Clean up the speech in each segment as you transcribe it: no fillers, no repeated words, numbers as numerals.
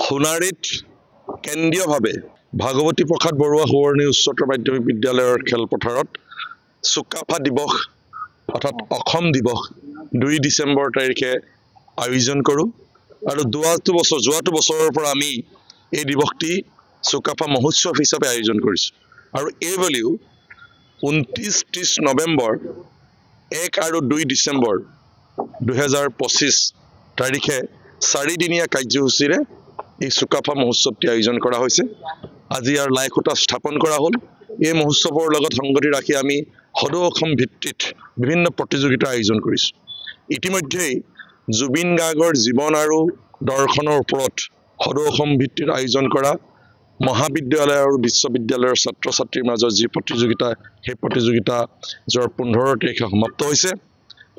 সোণাৰীত কেন্দ্ৰীয়ভাৱে ভাগৱতী প্ৰসাদ বৰুৱা সুৱৰ্ণী উচ্চতৰ মাধ্যমিক বিদ্যালয়ৰ খেলপথাৰত চুকাফা দিৱস অৰ্থাৎ অসম দিৱস 2 ডিচেম্বৰ তাৰিখে আয়োজন কৰোঁ আৰু যোৱাটো বছৰৰ পৰা আমি এই দিৱসটি চুকাফা মহোৎসৱ হিচাপে আয়োজন কৰিছোঁ আৰু এইবুলিও 29-30 নৱেম্বৰ 1 আৰু 2 ডিচেম্বৰ 2025 তাৰিখে 4দিনীয়া কাৰ্যসূচীৰে এই চুকাফা মহোৎসৱটি আয়োজন কৰা হৈছে। আজি ইয়াৰ লাইখুঁটা স্থাপন কৰা হ'ল। এই মহোৎসৱৰ লগত সংগতি ৰাখি আমি সদৌ অসম ভিত্তিত বিভিন্ন প্ৰতিযোগিতাৰ আয়োজন কৰিছোঁ। ইতিমধ্যেই জুবিন গাৰ্গৰ জীৱন আৰু দৰ্শনৰ ওপৰত সদৌ অসম ভিত্তিত আয়োজন কৰা মহাবিদ্যালয় আৰু বিশ্ববিদ্যালয়ৰ ছাত্ৰ ছাত্ৰীৰ মাজত যি প্ৰতিযোগিতা, সেই প্ৰতিযোগিতা যোৱা 15 তাৰিখে সমাপ্ত হৈছে।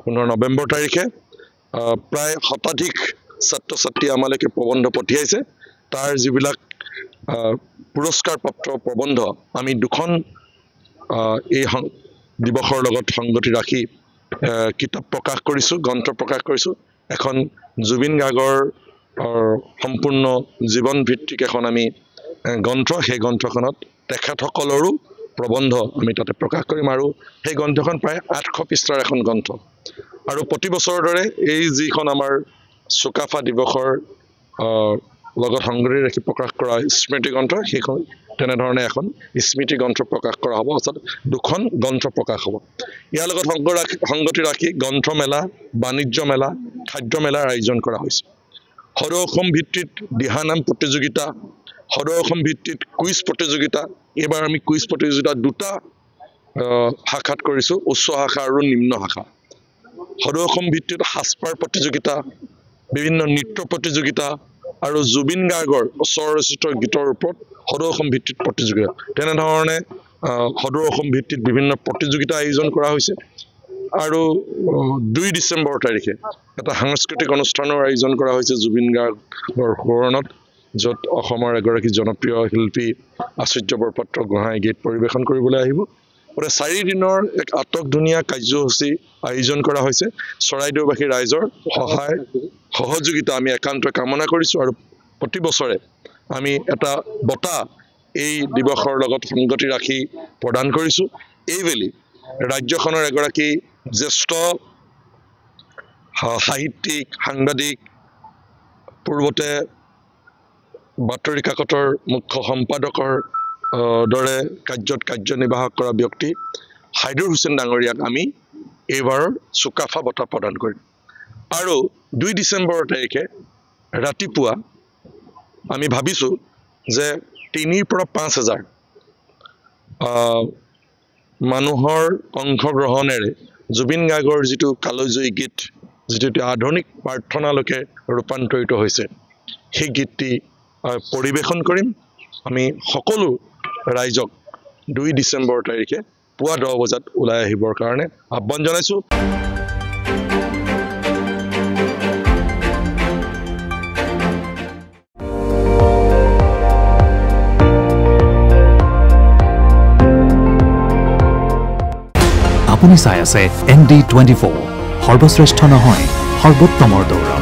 15 নৱেম্বৰ তাৰিখে প্ৰায় শতাধিক ছাত্ৰ ছাত্ৰী আমালৈকে প্ৰবন্ধ পঠিয়াইছে। তাৰ যিবিলাক পুৰস্কাৰপ্ৰাপ্ত প্ৰবন্ধ আমি দুখন এই দিৱসৰ লগত সংগতি ৰাখি কিতাপ প্ৰকাশ কৰিছোঁ, গ্ৰন্থ প্ৰকাশ কৰিছোঁ। এখন জুবিন গাৰ্গৰ সম্পূৰ্ণ জীৱন ভিত্তিক এখন আমি গ্ৰন্থ, সেই গ্ৰন্থখনত তেখেতসকলৰো প্ৰবন্ধ আমি তাতে প্ৰকাশ কৰিম আৰু সেই গ্ৰন্থখন প্ৰায় 800 পৃষ্ঠাৰ এখন গ্ৰন্থ। আৰু প্ৰতি বছৰৰ দৰে এই যিখন আমাৰ চুকাফা দিৱসৰ লগত সংগতি ৰাখি প্ৰকাশ কৰা স্মৃতি গ্ৰন্থ, সেইখন তেনেধৰণে এখন স্মৃতি গ্ৰন্থ প্ৰকাশ কৰা হ'ব, অৰ্থাৎ দুখন গ্ৰন্থ প্ৰকাশ হ'ব। ইয়াৰ লগত সংগতি ৰাখি গ্ৰন্থমেলা, বাণিজ্য মেলা, খাদ্য মেলাৰ আয়োজন কৰা হৈছে। সদৌ অসম ভিত্তিত দিহানাম প্ৰতিযোগিতা, সদৌ অসম ভিত্তিত কুইজ প্ৰতিযোগিতা। এইবাৰ আমি কুইজ প্ৰতিযোগিতা 2টা শাখাত কৰিছোঁ, উচ্চ শাখা আৰু নিম্ন শাখা। সদৌ অসম ভিত্তিত সাজপাৰ প্ৰতিযোগিতা, বিভিন্ন নৃত্য প্ৰতিযোগিতা আৰু জুবিন গাৰ্গৰ স্বৰচিত গীতৰ ওপৰত সদৌ অসম ভিত্তিত প্ৰতিযোগিতা। তেনেধৰণে সদৌ অসম ভিত্তিত বিভিন্ন প্ৰতিযোগিতা আয়োজন কৰা হৈছে। আৰু 2 ডিচেম্বৰ তাৰিখে এটা সাংস্কৃতিক অনুষ্ঠানৰ আয়োজন কৰা হৈছে জুবিন গাৰ্গৰ সোঁৱৰণত, য'ত অসমৰ এগৰাকী জনপ্ৰিয় শিল্পী আচুৰ্য বৰপাত্ৰ গোহাঁই গীত পৰিৱেশন কৰিবলৈ আহিব। 4 দিনৰ এক আটকধুনীয়া কাৰ্যসূচী আয়োজন কৰা হৈছে। চৰাইদেউবাসী ৰাইজৰ সহায় সহযোগিতা আমি একান্ত কামনা কৰিছোঁ আৰু প্ৰতি বছৰে আমি এটা বঁটা এই দিৱসৰ লগত সংগতি ৰাখি প্ৰদান কৰিছোঁ। এইবেলি ৰাজ্যখনৰ এগৰাকী জ্যেষ্ঠ সাহিত্যিক, সাংবাদিক, পূৰ্বতে বাতৰি কাকতৰ মুখ্য সম্পাদকৰ দৰে কাৰ্যনিৰ্বাহক কৰা ব্যক্তি হাইদুৰ হুছেইন ডাঙৰীয়াক আমি এইবাৰৰ চুকাফা বঁটা প্ৰদান কৰিম। আৰু 2 ডিচেম্বৰ তাৰিখে ৰাতিপুৱা আমি ভাবিছোঁ যে 3,000 পৰা 5,000 মানুহৰ অংশগ্ৰহণেৰে জুবিন গাৰ্গৰ যিটো কালজয়ী গীত, যিটো আধুনিক প্ৰাৰ্থনালৈকে ৰূপান্তৰিত হৈছে, সেই গীতটি পৰিৱেশন কৰিম। আমি সকলো ৰাইজক 2 ডিচেম্বৰ তাৰিখে পুৱা 10 বজাত ওলাই আহিবৰ কাৰণে আহ্বান জনাইছোঁ। আপুনি চাই আছে ND24, সৰ্বশ্ৰেষ্ঠ নহয়, সৰ্বোত্তমৰ দৌৰা।